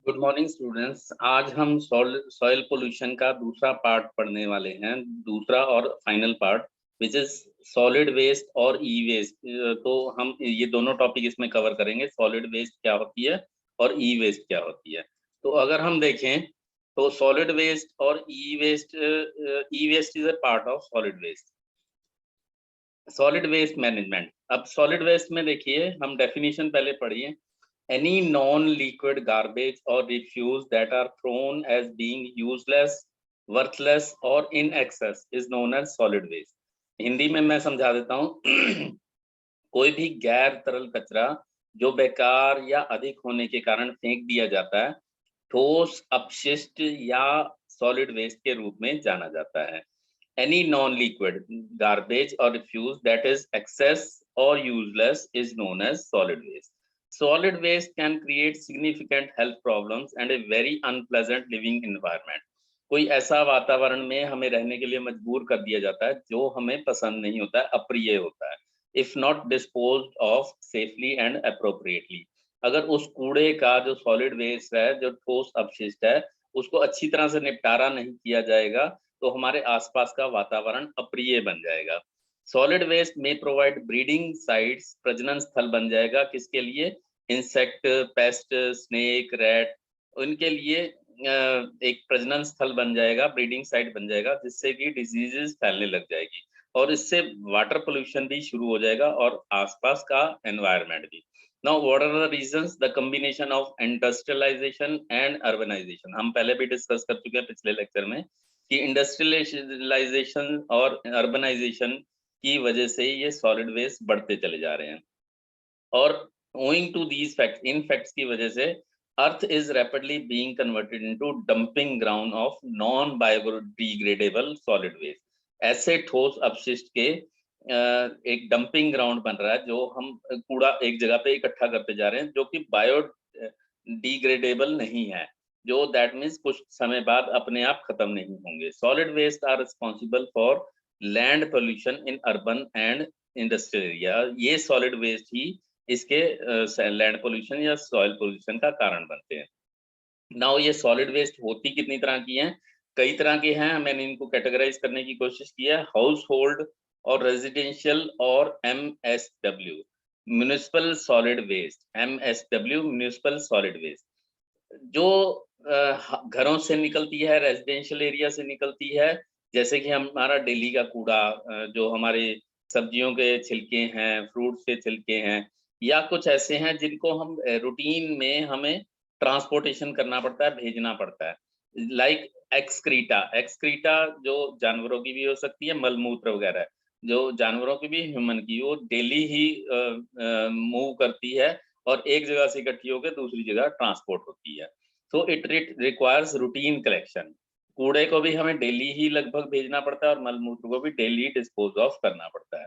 Good morning students. आज हम soil pollution का दूसरा पार्ट पढ़ने वाले हैं, दूसरा और final part, which is solid waste और ई वेस्ट। तो हम ये दोनों टॉपिक इसमें कवर करेंगे, सॉलिड वेस्ट क्या होती है और ई वेस्ट क्या होती है। तो अगर हम देखें तो सॉलिड वेस्ट और e waste is a part of solid waste. Solid waste management. अब सॉलिड वेस्ट में देखिए, हम डेफिनेशन पहले पढ़िए। Any non-liquid garbage or refuse that are thrown as being useless, worthless or in excess is known as solid waste. Hindi में मैं समझा देता हूँ। कोई भी गैर तरल कचरा जो बेकार या अधिक होने के कारण फेंक दिया जाता है, ठोस अपशिष्ट या सॉलिड वेस्ट के रूप में जाना जाता है। Any non-liquid garbage or refuse that is excess or useless is known as solid waste. Solid waste can create significant health problems and a very unpleasant living environment. कोई ऐसा वातावरण में हमें रहने के लिए मजबूर कर दिया जाता है जो हमें पसंद नहीं होता है, अप्रिय होता है। If not disposed of safely and appropriately. अगर उस कूड़े का जो सॉलिड वेस्ट है, जो ठोस अपशिष्ट है, उसको अच्छी तरह से निपटारा नहीं किया जाएगा तो हमारे आसपास का वातावरण अप्रिय बन जाएगा। सॉलिड वेस्ट में प्रोवाइड ब्रीडिंग साइट्स, प्रजनन स्थल बन जाएगा। किसके लिए? इंसेक्ट, पेस्ट, स्नेक, रैट, उनके लिए एक प्रजनन स्थल बन जाएगा, ब्रीडिंग साइट बन जाएगा, जिससे कि डिजीजेस फैलने लग जाएगी और इससे वाटर पोल्यूशन भी शुरू हो जाएगा और आसपास का एनवायरनमेंट भी। Now, what are the reasons? The combination of industrialization and urbanization. हम पहले भी डिस्कस कर चुके हैं पिछले लेक्चर में कि इंडस्ट्रियलाइजेशन और अर्बनाइजेशन की वजह से ये सॉलिड वेस्ट बढ़ते चले जा रहे हैं। और owing to these facts, इन फैक्ट्स की वजह से earth is rapidly being converted into dumping ground of non biodegradable solid waste. ऐसे ठोस अपशिष्ट के एक डंपिंग ग्राउंड बन रहा है, जो हम कूड़ा एक जगह पे इकट्ठा करते जा रहे हैं, जो कि बायो डिग्रेडेबल नहीं है, जो दैट मीन्स कुछ समय बाद अपने आप खत्म नहीं होंगे। Solid waste are responsible for land pollution in urban and industrial area. ये सॉलिड वेस्ट ही इसके लैंड पोल्यूशन या सॉइल पोल्यूशन का कारण बनते हैं। नाउ ये सॉलिड वेस्ट होती कितनी तरह की हैं? कई तरह के हैं, मैंने इनको कैटेगराइज करने की कोशिश की है। हाउस होल्ड और रेजिडेंशियल और MSW, municipal solid waste. MSW municipal solid waste जो घरों से निकलती है, रेजिडेंशियल एरिया से निकलती है, जैसे कि हमारा डेली का कूड़ा, जो हमारे सब्जियों के छिलके हैं, फ्रूट्स के छिलके हैं, या कुछ ऐसे हैं जिनको हम रूटीन में हमें ट्रांसपोर्टेशन करना पड़ता है, भेजना पड़ता है। Like excreta. एक्सक्रीटा जो जानवरों की भी हो सकती है, मलमूत्र वगैरह, जो जानवरों की भी, ह्यूमन की, वो डेली ही मूव करती है और एक जगह से इकट्ठी होकर दूसरी जगह ट्रांसपोर्ट होती है। So it requires routine collection. कूड़े को भी हमें डेली ही लगभग भेजना पड़ता है और मलमूत्र को भी डेली डिस्पोज ऑफ करना पड़ता है।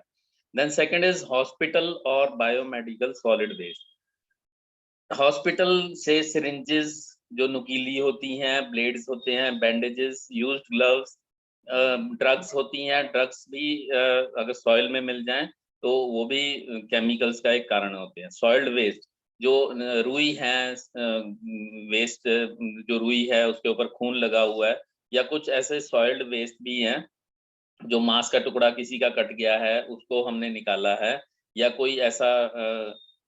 देन सेकंड इज हॉस्पिटल और बायोमेडिकल सॉलिड वेस्ट। हॉस्पिटल से सिरिंजेस जो नुकीली होती हैं, ब्लेड्स होते हैं, बैंडेजेस, यूज्ड ग्लव्स, ड्रग्स होती हैं। ड्रग्स भी अगर सॉइल में मिल जाएं तो वो भी केमिकल्स का एक कारण होते हैं। सॉइल्ड वेस्ट जो रुई है, वेस्ट जो रुई है उसके ऊपर खून लगा हुआ है, या कुछ ऐसे सॉइल्ड वेस्ट भी हैं जो मांस का टुकड़ा किसी का कट गया है उसको हमने निकाला है, या कोई ऐसा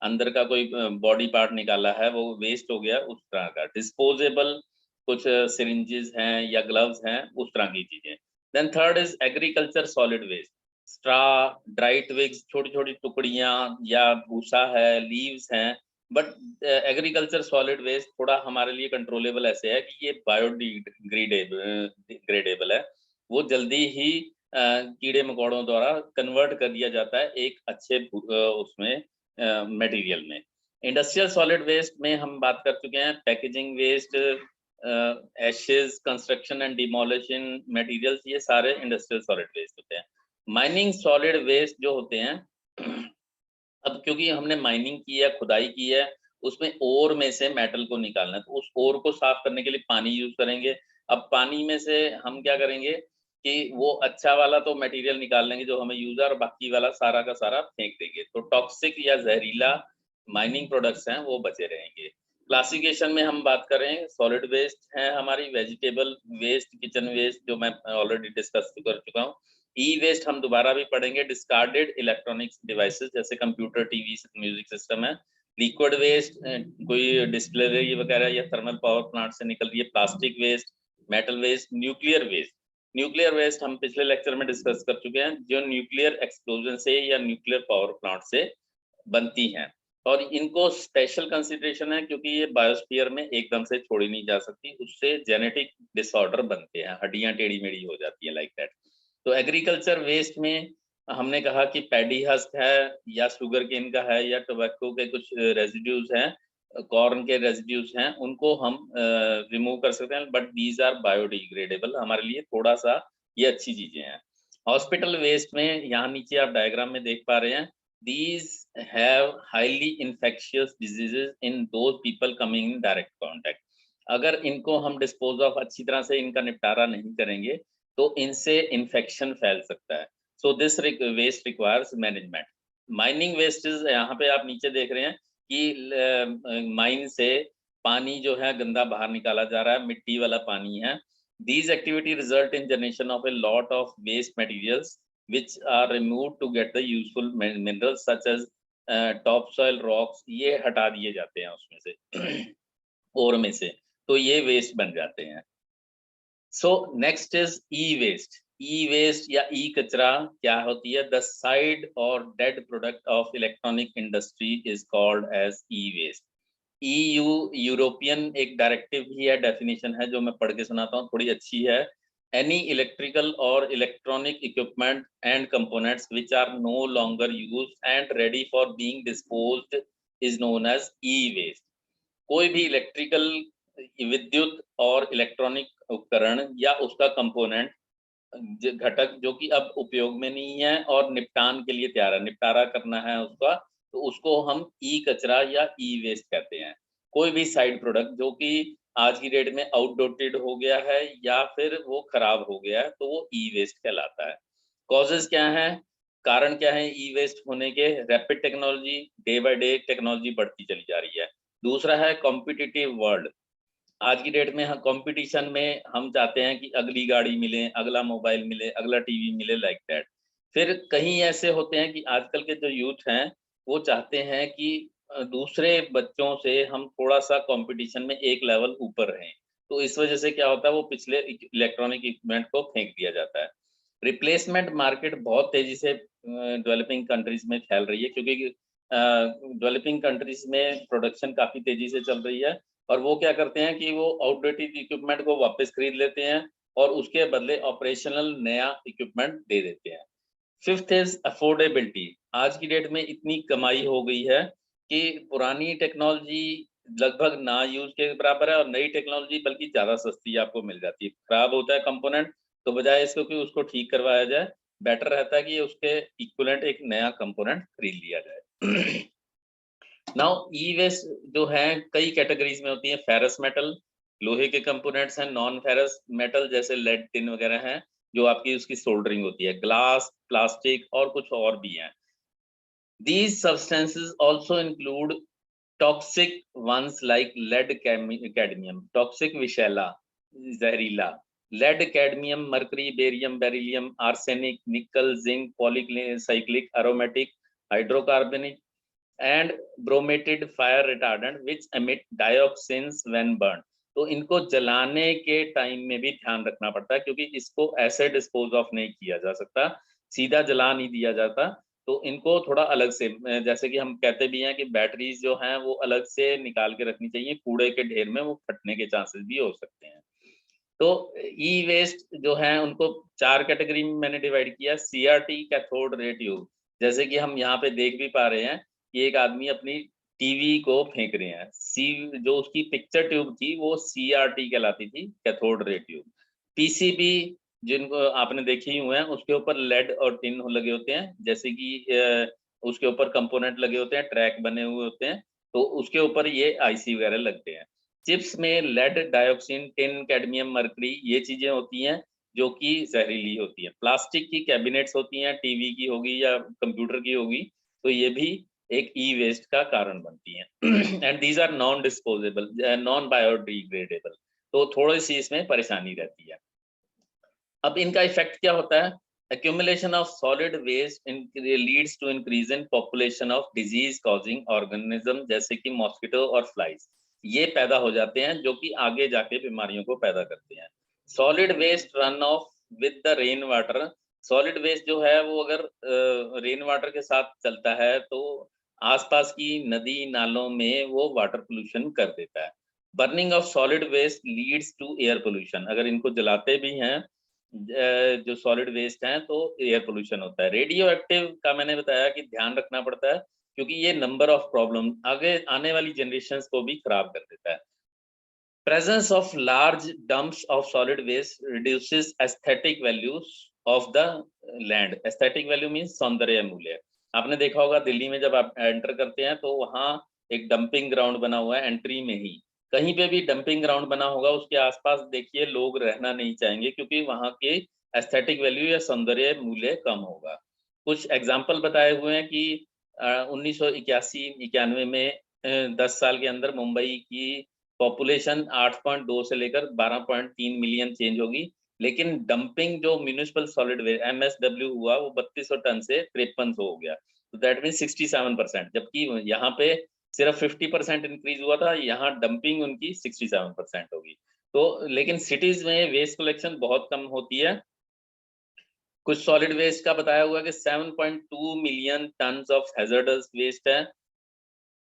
अंदर का कोई बॉडी पार्ट निकाला है, वो वेस्ट हो गया, उस तरह का। डिस्पोजेबल कुछ सिरिंजेस हैं या ग्लव्स हैं, उस तरह की चीजें। Then third is agriculture solid waste. Straw, dry twigs, छोटी छोटी टुकड़ियां, या भूसा है, लीव्स हैं। बट एग्रीकल्चर सॉलिड वेस्ट थोड़ा हमारे लिए कंट्रोलेबल ऐसे है कि ये बायोडिग्रेडेबल है, वो जल्दी ही कीड़े मकोड़ों द्वारा कन्वर्ट कर दिया जाता है एक अच्छे उसमें मटेरियल में। इंडस्ट्रियल सॉलिड वेस्ट में हम बात कर चुके हैं। Packaging waste, ashes, construction and demolition materials, ये सारे इंडस्ट्रियल सॉलिड वेस्ट होते हैं। माइनिंग सॉलिड वेस्ट जो होते हैं, अब क्योंकि हमने माइनिंग की है, खुदाई की है, उसमें ओर में से मेटल को निकालना है, तो उस ओर को साफ करने के लिए पानी यूज करेंगे। अब पानी में से हम क्या करेंगे कि वो अच्छा वाला तो मटेरियल निकाल लेंगे जो हमें यूज है, और बाकी वाला सारा का सारा फेंक देंगे, तो टॉक्सिक या जहरीला माइनिंग प्रोडक्ट्स हैं वो बचे रहेंगे। क्लासिफिकेशन में हम बात करें, सॉलिड वेस्ट है हमारी, वेजिटेबल वेस्ट, किचन वेस्ट जो मैं ऑलरेडी डिस्कस कर चुका हूँ। ई वेस्ट हम दोबारा भी पढ़ेंगे, डिस्कार्डेड इलेक्ट्रॉनिक्स डिवाइसेस जैसे कंप्यूटर, टीवी, म्यूजिक सिस्टम है। लिक्विड वेस्ट कोई डिस्टिलरी वगैरह या थर्मल पावर प्लांट से निकल रही है। Plastic waste, metal waste, nuclear waste. Nuclear waste हम पिछले लेक्चर में डिस्कस कर चुके हैं, जो न्यूक्लियर एक्सप्लोजन से या न्यूक्लियर पावर प्लांट से बनती हैं, और इनको स्पेशल कंसिडरेशन है क्योंकि ये बायोस्फीयर में एकदम से छोड़ी नहीं जा सकती, उससे जेनेटिक डिसऑर्डर बनते हैं, हड्डियां टेढ़ी मेढ़ी हो जाती है, लाइक दैट। तो एग्रीकल्चर वेस्ट में हमने कहा कि पैडी हस्क है या शुगर केन का है या टोबैको के कुछ रेजिड्यूज हैं, कॉर्न के रेजिड्यूज हैं, उनको हम रिमूव कर सकते हैं, बट दीज आर बायोडिग्रेडेबल, हमारे लिए थोड़ा सा ये अच्छी चीजें हैं। हॉस्पिटल वेस्ट में यहाँ नीचे आप डायग्राम में देख पा रहे हैं, these have highly infectious diseases in those people coming in direct contact. अगर इनको हम डिस्पोज ऑफ अच्छी तरह से इनका निपटारा नहीं करेंगे तो इनसे इन्फेक्शन फैल सकता है। So this waste requires management. Mining waste, यहाँ पे आप नीचे देख रहे हैं कि माइन से पानी जो है गंदा बाहर निकाला जा रहा है, मिट्टी वाला पानी है। These activity result in generation of a lot of waste materials which are removed to get the useful minerals such as topsoil rocks, ये हटा दिए जाते हैं उसमें से और में से, तो ये वेस्ट बन जाते हैं। So next is e waste. E waste या ई कचरा क्या होती है? द साइड और dead product of electronic industry is called as e waste. EU European एक डायरेक्टिव ही है, डेफिनेशन है जो मैं पढ़ के सुनाता हूँ, थोड़ी अच्छी है। Any electrical or electronic equipment and components which are no longer used and ready for being disposed is known as e-waste. कोई भी इलेक्ट्रिकल, विद्युत और इलेक्ट्रॉनिक उपकरण या उसका कंपोनेंट, घटक जो कि अब उपयोग में नहीं है और निपटान के लिए तैयार है, निपटारा करना है उसका, तो उसको हम ई कचरा या ई वेस्ट कहते हैं। कोई भी साइड प्रोडक्ट जो कि आज की डेट में आउटडेटेड हो गया है या फिर वो खराब हो गया है, तो वो ई वेस्ट कहलाता है। कॉजेज क्या है, कारण क्या है ई वेस्ट होने के? Rapid technology, day by day technology बढ़ती चली जा रही है। दूसरा है कॉम्पिटिटिव वर्ल्ड। आज की डेट में कंपटीशन में हम चाहते हैं कि अगली गाड़ी मिले, अगला मोबाइल मिले, अगला टीवी मिले, लाइक दैट। फिर कहीं ऐसे होते हैं कि आजकल के जो यूथ हैं वो चाहते हैं कि दूसरे बच्चों से हम थोड़ा सा कंपटीशन में एक लेवल ऊपर रहें, तो इस वजह से क्या होता है, वो पिछले इलेक्ट्रॉनिक इक्विपमेंट को फेंक दिया जाता है। रिप्लेसमेंट मार्केट बहुत तेजी से डेवलपिंग कंट्रीज में फैल रही है, क्योंकि डेवलपिंग कंट्रीज में प्रोडक्शन काफी तेजी से चल रही है, और वो क्या करते हैं कि वो आउटडेटेड इक्विपमेंट को वापस खरीद लेते हैं और उसके बदले ऑपरेशनल नया इक्विपमेंट दे देते हैं। Fifth is affordability. आज की डेट में इतनी कमाई हो गई है कि पुरानी टेक्नोलॉजी लगभग ना यूज के बराबर है और नई टेक्नोलॉजी बल्कि ज्यादा सस्ती आपको मिल जाती है। खराब होता है कंपोनेंट, तो बजाय इसको कि उसको ठीक करवाया जाए, बेटर रहता है कि उसके इक्विवेलेंट एक नया कंपोनेंट खरीद लिया जाए। नाउ ई वेस्ट जो है कई कैटेगरीज में होती है। फेरस मेटल, लोहे के कंपोनेंट्स हैं। नॉन फेरस मेटल जैसे लेड, टिन वगैरह हैं जो आपकी उसकी सोल्डरिंग होती है। ग्लास, प्लास्टिक और कुछ और भी हैं। These substances also include toxic ones like lead, cadmium, toxic विषैला, जहरीला, lead, cadmium, mercury, barium, beryllium, arsenic, nickel, zinc, polycyclic, aromatic, hydrocarbonic and bromated fire retardant which emit dioxins when burned। तो इनको जलाने के टाइम में भी ध्यान रखना पड़ता है, क्योंकि इसको ऐसे डिस्पोज ऑफ नहीं किया जा सकता, सीधा जला नहीं दिया जाता, तो इनको थोड़ा अलग से, जैसे कि हम कहते भी हैं कि बैटरीज जो हैं वो अलग से निकाल के रखनी चाहिए, कूड़े के ढेर में वो फटने के चांसेस भी हो सकते हैं। तो ई वेस्ट जो है उनको 4 कैटेगरी में मैंने डिवाइड किया। सीआरटी, कैथोड रे ट्यूब, जैसे कि हम यहाँ पे देख भी पा रहे हैं कि एक आदमी अपनी टीवी को फेंक रहे हैं, जो उसकी पिक्चर ट्यूब थी वो सीआरटी कहलाती थी, कैथोड रे ट्यूब। पीसीबी जिनको आपने देखे ही हुए हैं, उसके ऊपर लेड और टिन लगे होते हैं, जैसे कि उसके ऊपर कंपोनेंट लगे होते हैं, ट्रैक बने हुए होते हैं, तो उसके ऊपर ये आईसी वगैरह लगते हैं। चिप्स में lead, dioxin, tin, cadmium, mercury, ये चीजें होती हैं जो कि जहरीली होती हैं। प्लास्टिक की कैबिनेट्स होती हैं, टीवी की होगी या कंप्यूटर की होगी, तो ये भी एक ई वेस्ट का कारण बनती हैं and these are non disposable, non biodegradable, तो थोड़ी सी इसमें परेशानी रहती है। अब इनका इफेक्ट क्या होता है? accumulation of solid waste leads to increase in population of disease causing organism जैसे कि मॉस्किटो और फ्लाइज, ये पैदा हो जाते हैं जो कि आगे जाके बीमारियों को पैदा करते हैं। Solid waste run off with the rain water, solid waste जो है वो अगर रेन वाटर के साथ चलता है तो आसपास की नदी नालों में वो वाटर पोल्यूशन कर देता है। Burning of solid waste leads to air pollution, अगर इनको जलाते भी हैं जो सॉलिड वेस्ट हैं तो एयर पोल्यूशन होता है। रेडियो एक्टिव का मैंने बताया कि ध्यान रखना पड़ता है क्योंकि ये नंबर ऑफ प्रॉब्लम आगे आने वाली जनरेशंस को भी खराब कर देता है। Presence of large dumps of solid waste reduces aesthetic values of the land. Aesthetic value means सौंदर्य मूल्य। आपने देखा होगा दिल्ली में जब आप एंटर करते हैं तो वहाँ एक डंपिंग ग्राउंड बना हुआ है एंट्री में ही, कहीं पे भी डंपिंग ग्राउंड बना होगा उसके आसपास देखिए लोग रहना नहीं चाहेंगे क्योंकि वहाँ के एस्थेटिक वैल्यू या सौंदर्य मूल्य कम होगा। कुछ एग्जाम्पल बताए हुए हैं कि 1981-91 में 10 साल के अंदर मुंबई की पॉपुलेशन 8.2 से लेकर 12.3 मिलियन चेंज होगी, लेकिन डंपिंग जो म्यूनिसिपल सॉलिड वेस्ट MSW हुआ वो 3200 टन से 5300 हो गया, तो दैट मीन 67%, जबकि यहाँ पे सिर्फ 50% इंक्रीज हुआ था, यहाँ डंपिंग उनकी 67% होगी। तो लेकिन सिटीज में वेस्ट कलेक्शन बहुत कम होती है। कुछ सॉलिड वेस्ट का बताया हुआ कि 7.2 million tons of hazardous waste है।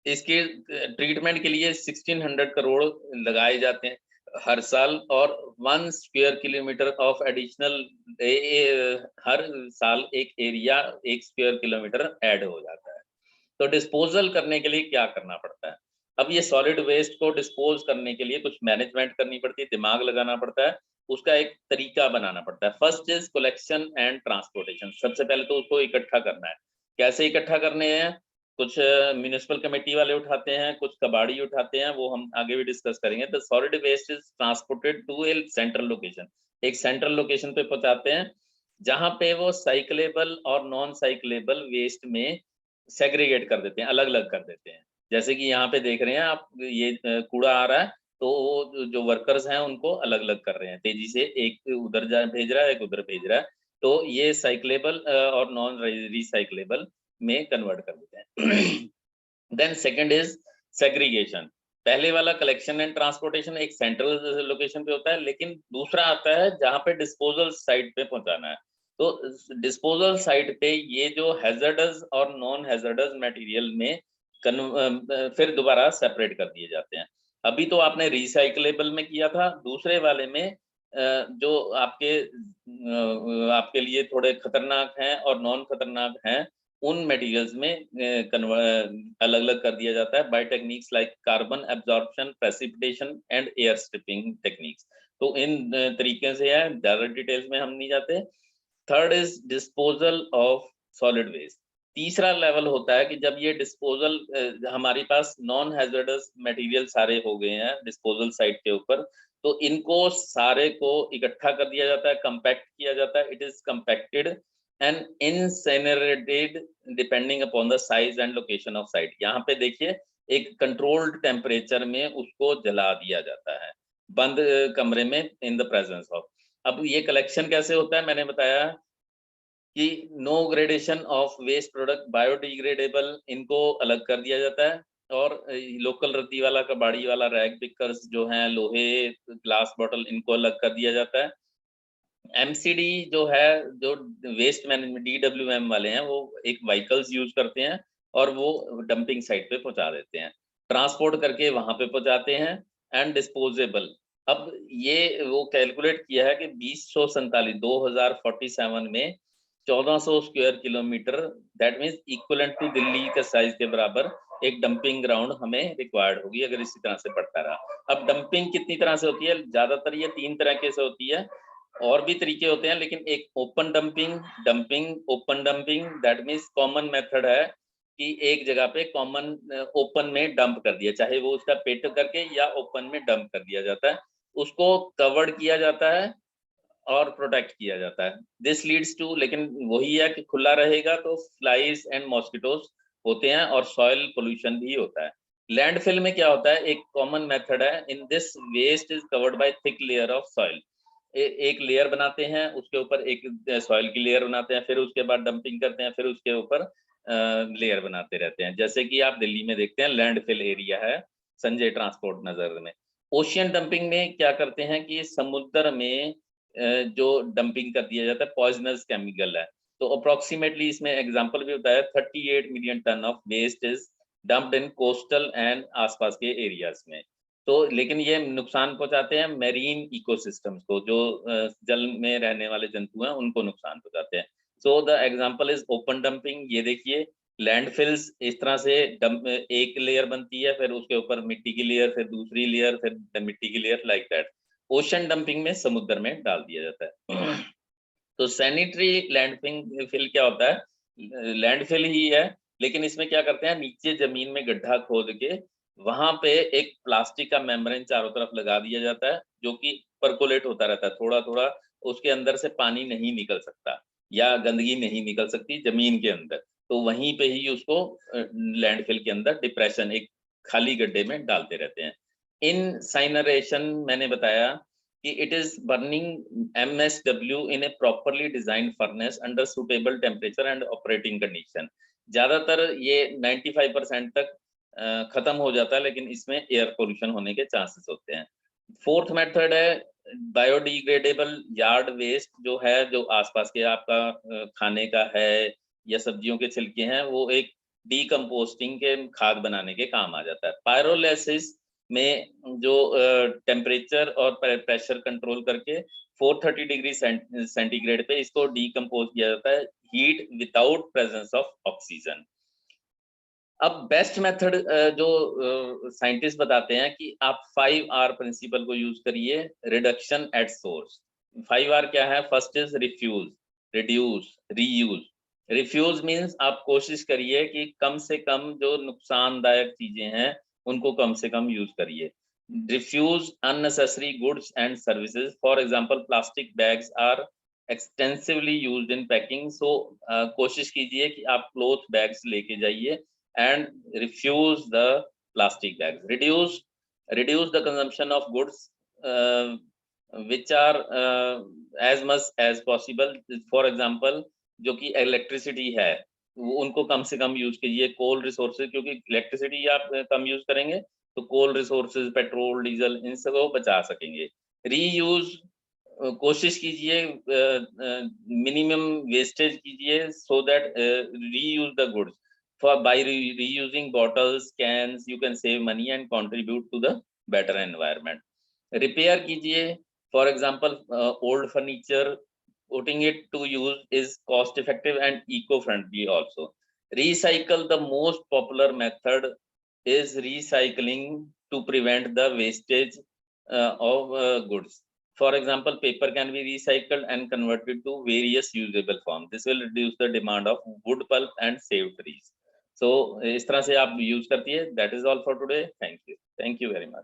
इसके ट्रीटमेंट के लिए 1600 करोड़ लगाए जाते हैं हर साल, और 1 स्क्वायर किलोमीटर ऑफ एडिशनल हर साल एक एरिया 1 स्क्वायर किलोमीटर ऐड हो जाता है। तो डिस्पोजल करने के लिए क्या करना पड़ता है? अब ये सॉलिड वेस्ट को डिस्पोज करने के लिए कुछ मैनेजमेंट करनी पड़ती है, दिमाग लगाना पड़ता है, उसका एक तरीका बनाना पड़ता है। First is collection and transportation. सबसे पहले तो उसको इकट्ठा करना है। कैसे इकट्ठा करने हैं? कुछ म्युनिसिपल कमेटी वाले उठाते हैं, कुछ कबाड़ी उठाते हैं, वो हम आगे भी डिस्कस करेंगे। The solid waste is transported to a central location, एक सेंट्रल लोकेशन पे पहुंचाते हैं जहां पे वो साइक्लेबल और नॉन साइक्लेबल वेस्ट में सेग्रीगेट कर देते हैं, अलग अलग कर देते हैं। जैसे कि यहाँ पे देख रहे हैं आप, ये कूड़ा आ रहा है तो वो जो वर्कर्स हैं उनको अलग अलग कर रहे हैं तेजी से, एक उधर जा भेज रहा है, एक उधर भेज रहा है, तो ये साइक्लेबल और नॉन रिसाइक्लेबल में कन्वर्ट कर देते हैं। Then second is segregation. पहले वाला कलेक्शन एंड ट्रांसपोर्टेशन एक सेंट्रल लोकेशन पे होता है, लेकिन दूसरा आता है जहाँ पे डिस्पोजल साइट पे पहुंचाना है। तो डिस्पोजल साइट पे ये जो हैजर्डस और नॉन हैजर्डस मटेरियल में फिर दोबारा सेपरेट कर दिए जाते हैं। अभी तो आपने रिसाइक्लेबल में किया था, दूसरे वाले में जो आपके लिए थोड़े खतरनाक हैं और नॉन खतरनाक हैं, उन मटेरियल्स में अलग अलग कर दिया जाता है by techniques like carbon absorption, precipitation and air stripping techniques. तो इन तरीके से है, ज्यादा डिटेल्स में हम नहीं जाते। Third is disposal of solid waste. तीसरा लेवल होता है कि जब ये डिस्पोजल हमारे पास नॉन हैजर्डस मटेरियल सारे हो गए हैं डिस्पोजल साइट के ऊपर, तो इनको सारे को इकट्ठा कर दिया जाता है, कंपैक्ट किया जाता है। It is compacted and incinerated depending upon the size and location of site. यहाँ पे देखिए एक कंट्रोल्ड टेम्परेचर में उसको जला दिया जाता है बंद कमरे में इन द प्रेजेंस ऑफ। अब ये कलेक्शन कैसे होता है? मैंने बताया कि no gradation of waste product, biodegradable, इनको अलग कर दिया जाता है, और लोकल रद्दी वाला, कबाड़ी वाला, रैग पिकर्स जो हैं, लोहे, ग्लास बॉटल, इनको अलग कर दिया जाता है। एमसीडी जो है, जो वेस्ट मैनेजमेंट DWM वाले हैं, वो एक व्हीकल्स यूज करते हैं और वो डंपिंग साइट पे पहुंचा देते हैं, ट्रांसपोर्ट करके वहां पे पहुंचाते हैं। एंड डिस्पोजेबल, अब ये वो कैलकुलेट किया है कि 2047 में 1400 square kilometre, that means equivalent to Delhi के साइज के बराबर एक डंपिंग ग्राउंड हमें रिक्वायर्ड होगी अगर इसी तरह से बढ़ता रहा। अब डंपिंग कितनी तरह से होती है? ज्यादातर ये 3 तरीके से होती है, और भी तरीके होते हैं, लेकिन एक open dumping, open dumping, that means common method है कि एक जगह पे कॉमन ओपन में डंप कर दिया, चाहे वो उसका पेट करके या ओपन में डंप कर दिया जाता है, उसको कवर्ड किया जाता है और प्रोटेक्ट किया जाता है। दिस लीड्स टू, लेकिन वही है कि खुला रहेगा तो फ्लाइज एंड मॉस्किटोज होते हैं और सॉइल पोल्यूशन भी होता है। लैंडफिल में क्या होता है, एक कॉमन मेथड है, in this waste is covered by thick layer of soil. एक लेयर बनाते हैं, उसके ऊपर एक सॉइल की लेयर बनाते हैं, फिर उसके बाद डंपिंग करते हैं, फिर उसके ऊपर लेयर बनाते रहते हैं। जैसे कि आप दिल्ली में देखते हैं लैंडफिल एरिया है संजय ट्रांसपोर्ट नगर में। ओशियन डंपिंग में क्या करते हैं कि समुद्र में जो डंपिंग कर दिया जाता है पॉइजनस केमिकल है, तो अप्रोक्सीमेटली इसमें एग्जांपल भी होता है 38 million ton of waste is dumped in coastal and आसपास के एरियाज में। तो लेकिन ये नुकसान पहुंचाते हैं मेरीन इकोसिस्टम्स को, जो जल में रहने वाले जंतु हैं उनको नुकसान पहुंचाते हैं। So the example is open dumping. ये देखिए लैंडफिल्स इस तरह से एक लेयर बनती है, फिर उसके ऊपर मिट्टी की लेयर, फिर दूसरी लेयर, फिर मिट्टी की layer, like that. Ocean dumping में समुद्र में डाल दिया जाता है। तो सैनिटरी लैंडफिल क्या होता है, लैंडफिल ही है, लेकिन इसमें क्या करते हैं, नीचे जमीन में गड्ढा खोद के वहां पे एक प्लास्टिक का मेम्ब्रेन चारों तरफ लगा दिया जाता है, जो कि परकोलेट होता रहता है थोड़ा थोड़ा, उसके अंदर से पानी नहीं निकल सकता या गंदगी नहीं निकल सकती जमीन के अंदर। तो वहीं पे ही उसको लैंडफिल के अंदर डिप्रेशन, एक खाली गड्ढे में डालते रहते हैं। इनसाइनरेशन मैंने बताया कि it is burning MSW in A properly designed furnace under suitable temperature and operating condition. ज्यादातर ये 95% तक खत्म हो जाता है, लेकिन इसमें एयर पोल्यूशन होने के चांसेस होते हैं। फोर्थ मेथड है बायोडिग्रेडेबल यार्ड वेस्ट, जो है जो आसपास के आपका खाने का है या सब्जियों के छिलके हैं, वो एक डीकम्पोस्टिंग के खाद बनाने के काम आ जाता है। पायरोलिसिस में जो टेम्परेचर और प्रेशर कंट्रोल करके 430 डिग्री सेंटीग्रेड पे इसको डीकम्पोज किया जाता है, heat without presence of oxygen. अब बेस्ट मेथड जो साइंटिस्ट बताते हैं कि आप 5R प्रिंसिपल को यूज करिए, रिडक्शन एट सोर्स। 5R क्या है, first is refuse, reduce, reuse. Refuse means आप कोशिश करिए कि कम से कम जो नुकसानदायक चीजें हैं उनको कम से कम यूज करिए। Refuse unnecessary goods and services, for example plastic bags are extensively used in packing, so कोशिश कीजिए कि आप क्लॉथ बैग्स लेके जाइए and refuse the plastic bags. Reduce the consumption of goods which are as much as possible. For example, जो कि electricity है उनको कम से कम यूज कीजिए। कोल रिसोर्सेज, क्योंकि इलेक्ट्रिसिटी आप कम यूज करेंगे तो कोल रिसोर्सेज, पेट्रोल, डीजल, इन सबको बचा सकेंगे। रीयूज, कोशिश कीजिए मिनिमम वेस्टेज कीजिए, so that reuse the goods. For by reusing bottles, cans, you can save money and contribute to the better environment. Repair कीजिए, for example, old furniture, putting it to use is cost effective and eco-friendly also. Recycle, the most popular method is recycling to prevent the wastage of goods. For example, paper can be recycled and converted to various usable forms. This will reduce the demand of wood pulp and save trees. So इस तरह से आप use करती है। That is all for today. Thank you very much.